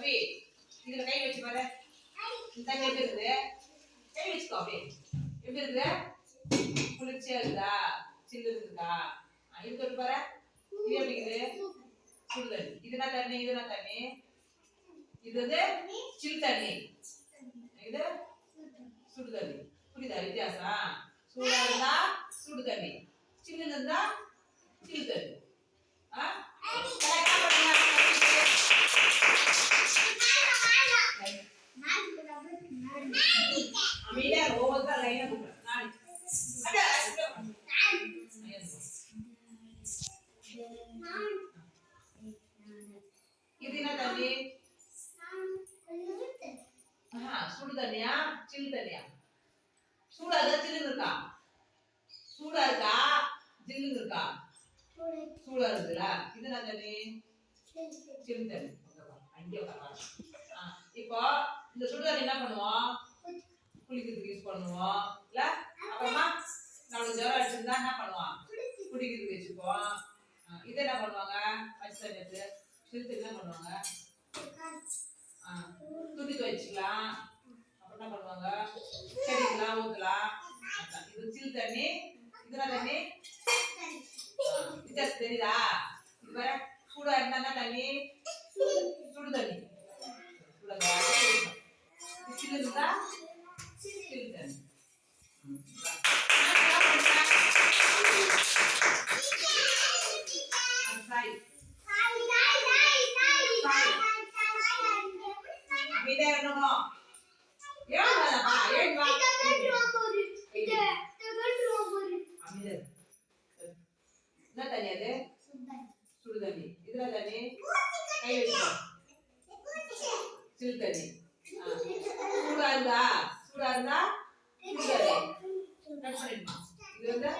கவி இதுல கை வச்சு பாரு. இந்த தண்ணி எப்படி இருக்குது? கை வச்சுக்கோ அப்படியே. எப்படி இருக்குது? குளிர்ச்சியா இருக்குதா? சில்லு இருக்குதா? இது தொட்டு பாரு. இது எப்படி இருக்குது? சுடு தண்ணி. இது என்ன தண்ணி? இது என்ன தண்ணி? இது வந்து சில் தண்ணி. இது சுடு தண்ணி. புரியுதா வித்தியாசம்? சூடா இருந்தா சுடு தண்ணி, சில்லு இருந்தா சில் தண்ணி. இது என்ன தண்ணி? சுடு தண்ணியா சில் தண்ணியா? சூடா இருக்கா சில்லுன்னு இருக்கா? சூடா இருக்கா ஜில்லுன்னு இருக்கா? சூடா இருக்குல்ல. இது என்ன தண்ணி? சில் தண்ணி. அங்கே இப்போ இந்த சுடு தண்ணி என்ன பண்ணுவோம்? குளிக்கிறதுக்கு யூஸ் பண்ணுவோம் இல்ல? அப்புறமா நம்மளுக்கு ஜுரம் அடிச்சிருந்தா என்ன பண்ணுவோம்? குடிக்கிறதுக்கு வச்சுப்போம். இது என்ன பண்ணுவாங்க? பச்சை தண்ணி எடுத்து சில் தண்ணி என்ன பண்ணுவாங்க? துணி துவைச்சிக்கலாம். அப்புறம் என்ன பண்ணுவாங்க? செடிக்கெல்லாம் ஊற்றலாம். இது சில் தண்ணி. இது என்ன தண்ணி? வித்தியாசம் தெரியுதா? இது வேற சூடா இருந்தா என்ன தண்ணி? சுடு தண்ணி. சில்லு இருந்தா சில் தண்ணி. என்ன தண்ணி அது? சுடு தண்ணி. இதுல தண்ணி கை வச்சுக்கோ. சில் தண்ணி. சூடா இருந்தா சுடு தண்ணி. இது வந்து